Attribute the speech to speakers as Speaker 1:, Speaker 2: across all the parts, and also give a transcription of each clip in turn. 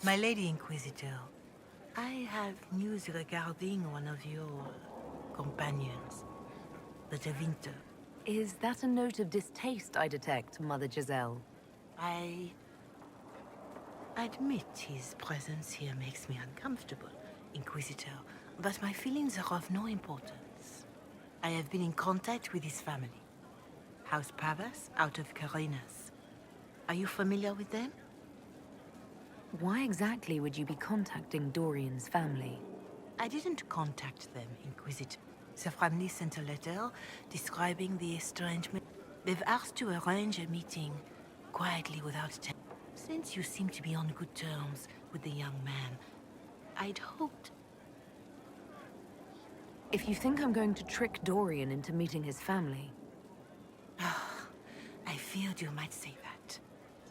Speaker 1: My Lady Inquisitor, I have news regarding one of your companions, the Tevinter.
Speaker 2: Is that a note of distaste I detect, Mother Giselle?
Speaker 1: I admit his presence here makes me uncomfortable, Inquisitor, but my feelings are of no importance. I have been in contact with his family. House Pavas, out of Carinas. Are you familiar with them?
Speaker 2: Why exactly would you be contacting Dorian's family?
Speaker 1: I didn't contact them, Inquisitor. The family sent a letter describing the estrangement. They've asked to arrange a meeting, quietly without telling. Since you seem to be on good terms with the young man, I'd hoped...
Speaker 2: If you think I'm going to trick Dorian into meeting his family...
Speaker 1: I feared you might say that.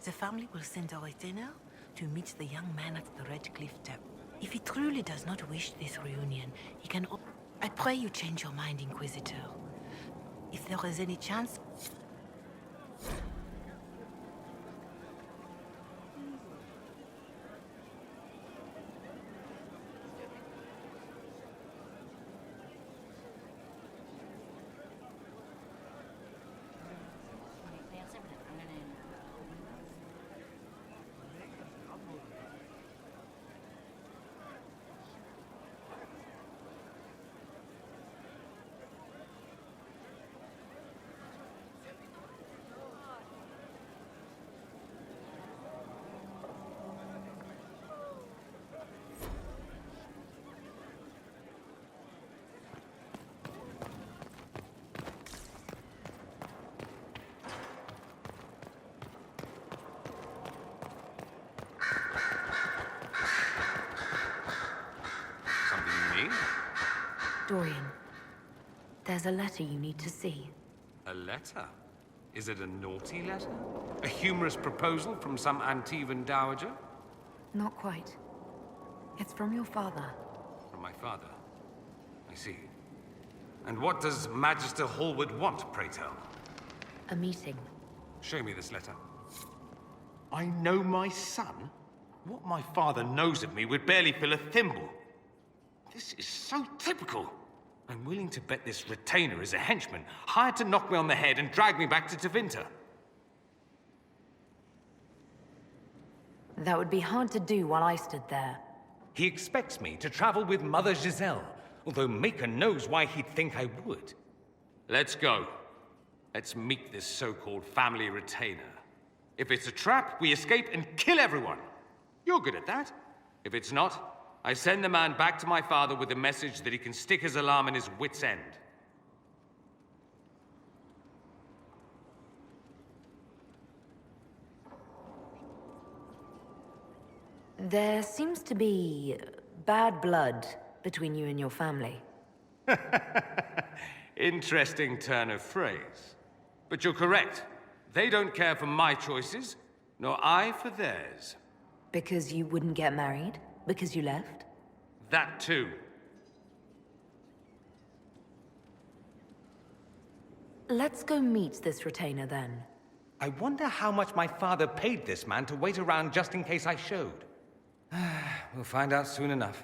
Speaker 1: The family will send a retainer to meet the young man at the Red Cliff Tap. If he truly does not wish this reunion, he can... I pray you change your mind, Inquisitor. If there is any chance... Dorian, there's a letter you need to see.
Speaker 3: A letter? Is it a naughty letter? A humorous proposal from some Antivan dowager?
Speaker 2: Not quite. It's from your father.
Speaker 3: From my father? I see. And what does Magister Hallward want, pray tell?
Speaker 2: A meeting.
Speaker 3: Show me this letter. I know my son? What my father knows of me would barely fill a thimble. This is so typical. I'm willing to bet this retainer is a henchman, hired to knock me on the head and drag me back to Tevinter.
Speaker 2: That would be hard to do while I stood there.
Speaker 3: He expects me to travel with Mother Giselle, although Maker knows why he'd think I would. Let's go. Let's meet this so-called family retainer. If it's a trap, we escape and kill everyone. You're good at that. If it's not, I send the man back to my father with the message that he can stick his alarm in his wit's end.
Speaker 2: There seems to be bad blood between you and your family.
Speaker 3: Interesting turn of phrase. But you're correct. They don't care for my choices, nor I for theirs.
Speaker 2: Because you wouldn't get married? Because you left?
Speaker 3: That too.
Speaker 2: Let's go meet this retainer then.
Speaker 3: I wonder how much my father paid this man to wait around just in case I showed. We'll find out soon enough.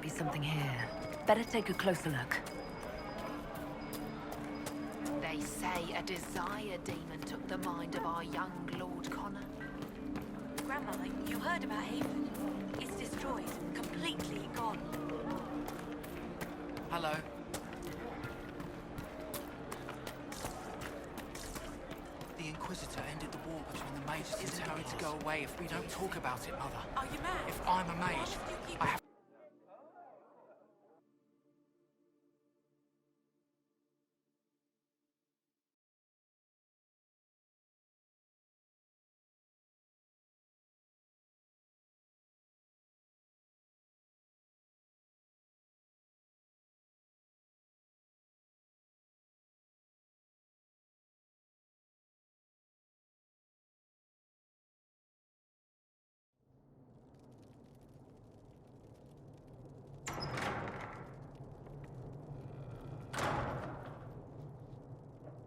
Speaker 2: be something here. Better take a closer look.
Speaker 4: They say a desire demon took the mind of our young Lord Connor.
Speaker 1: Grandma, you heard about Haven. It's destroyed, completely gone.
Speaker 5: Hello. The Inquisitor ended the war between the mages. Isn't going to go away if we don't talk about it, Mother.
Speaker 1: Are you mad?
Speaker 5: If I'm a mage, I have...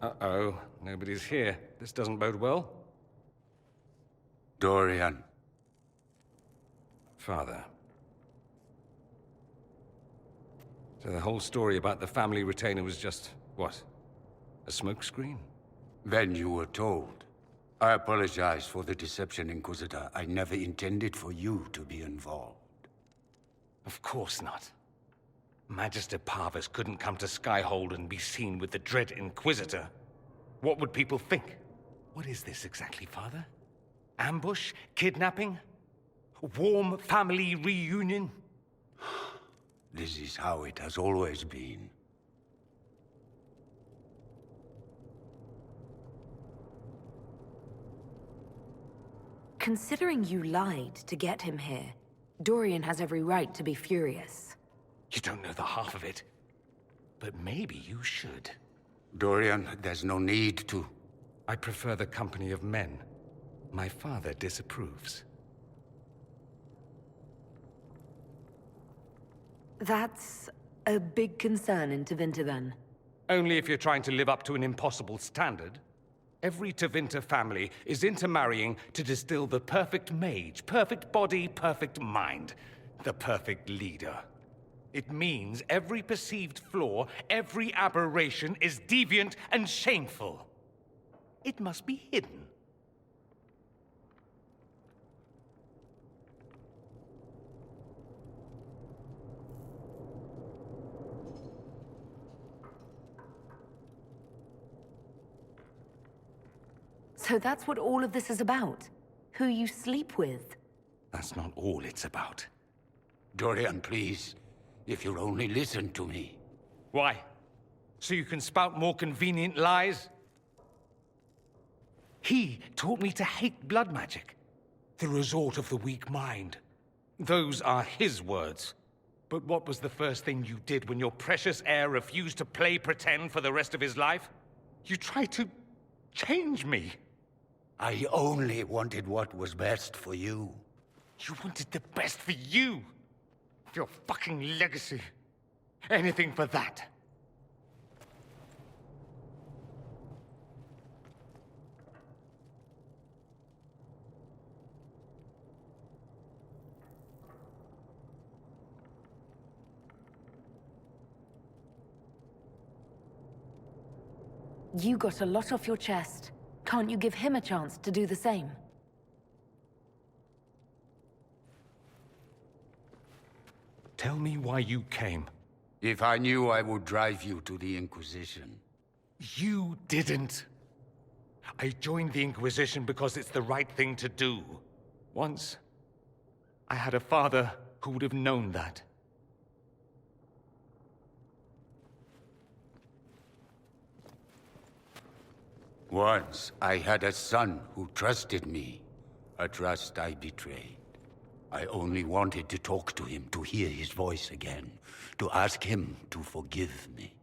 Speaker 3: Uh-oh, nobody's here. This doesn't bode well.
Speaker 6: Dorian.
Speaker 3: Father. So the whole story about the family retainer was just, what? A smokescreen?
Speaker 6: Then you were told. I apologize for the deception, Inquisitor. I never intended for you to be involved.
Speaker 3: Of course not. Magister Parvus couldn't come to Skyhold and be seen with the dread Inquisitor. What would people think? What is this exactly, Father? Ambush? Kidnapping? Warm family reunion?
Speaker 6: This is how it has always been.
Speaker 2: Considering you lied to get him here, Dorian has every right to be furious.
Speaker 3: You don't know the half of it. But maybe you should.
Speaker 6: Dorian, there's no need to.
Speaker 3: I prefer the company of men. My father disapproves.
Speaker 2: That's a big concern in Tevinter, then.
Speaker 3: Only if you're trying to live up to an impossible standard. Every Tevinter family is intermarrying to distill the perfect mage, perfect body, perfect mind, the perfect leader. It means every perceived flaw, every aberration is deviant and shameful. It must be hidden.
Speaker 2: So that's what all of this is about? Who you sleep with?
Speaker 3: That's not all it's about.
Speaker 6: Dorian, please. If you'll only listen to me.
Speaker 3: Why? So you can spout more convenient lies? He taught me to hate blood magic. The resort of the weak mind. Those are his words. But what was the first thing you did when your precious heir refused to play pretend for the rest of his life? You tried to change me.
Speaker 6: I only wanted what was best for you.
Speaker 3: You wanted the best for you. Your fucking legacy. Anything for that.
Speaker 2: You got a lot off your chest. Can't you give him a chance to do the same?
Speaker 3: Tell me why you came.
Speaker 6: If I knew, I would drive you to the Inquisition.
Speaker 3: You didn't. I joined the Inquisition because it's the right thing to do. Once, I had a father who would have known that.
Speaker 6: Once, I had a son who trusted me. A trust I betrayed. I only wanted to talk to him, to hear his voice again, to ask him to forgive me.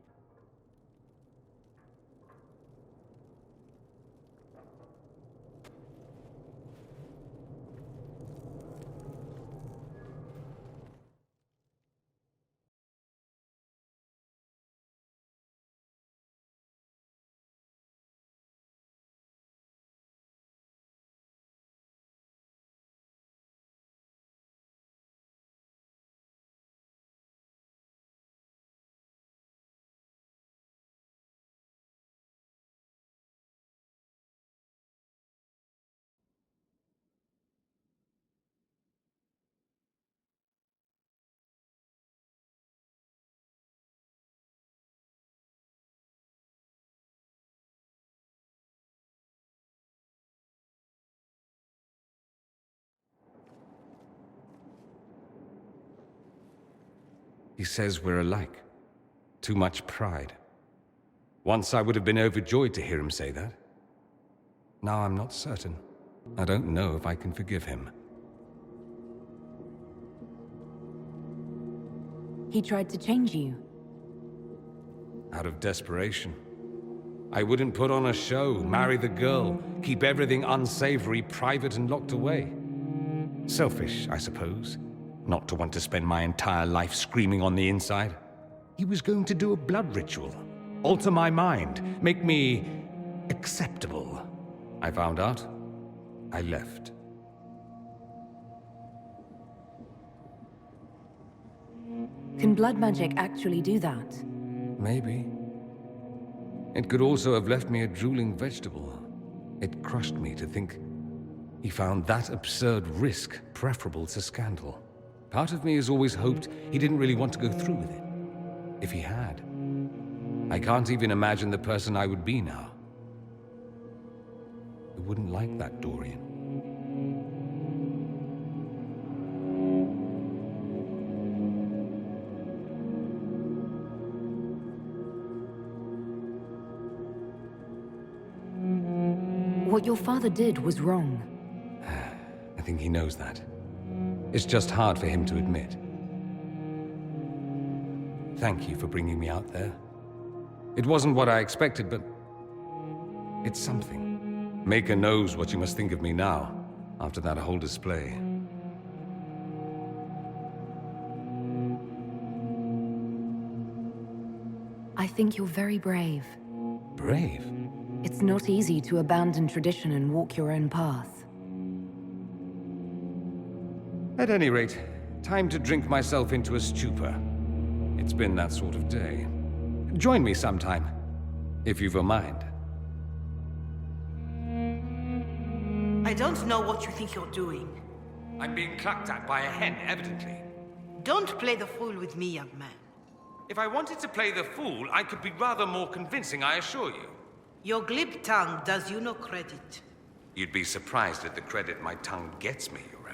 Speaker 3: He says we're alike. Too much pride. Once I would have been overjoyed to hear him say that. Now I'm not certain. I don't know if I can forgive him.
Speaker 2: He tried to change you.
Speaker 3: Out of desperation. I wouldn't put on a show, marry the girl, keep everything unsavory, private and locked away. Selfish, I suppose, not to want to spend my entire life screaming on the inside. He was going to do a blood ritual, alter my mind, make me acceptable. I found out. I left.
Speaker 2: Can blood magic actually do that?
Speaker 3: Maybe. It could also have left me a drooling vegetable. It crushed me to think he found that absurd risk preferable to scandal. Part of me has always hoped he didn't really want to go through with it. If he had. I can't even imagine the person I would be now. I wouldn't like that, Dorian.
Speaker 2: What your father did was wrong.
Speaker 3: I think he knows that. It's just hard for him to admit. Thank you for bringing me out there. It wasn't what I expected, but it's something. Maker knows what you must think of me now, after that whole display.
Speaker 2: I think you're very brave.
Speaker 3: Brave?
Speaker 2: It's not easy to abandon tradition and walk your own path.
Speaker 3: At any rate, time to drink myself into a stupor. It's been that sort of day. Join me sometime, if you've a mind.
Speaker 1: I don't know what you think you're doing.
Speaker 3: I'm being clucked at by a hen, evidently.
Speaker 1: Don't play the fool with me, young man.
Speaker 3: If I wanted to play the fool, I could be rather more convincing, I assure you.
Speaker 1: Your glib tongue does you no credit.
Speaker 3: You'd be surprised at the credit my tongue gets me, Your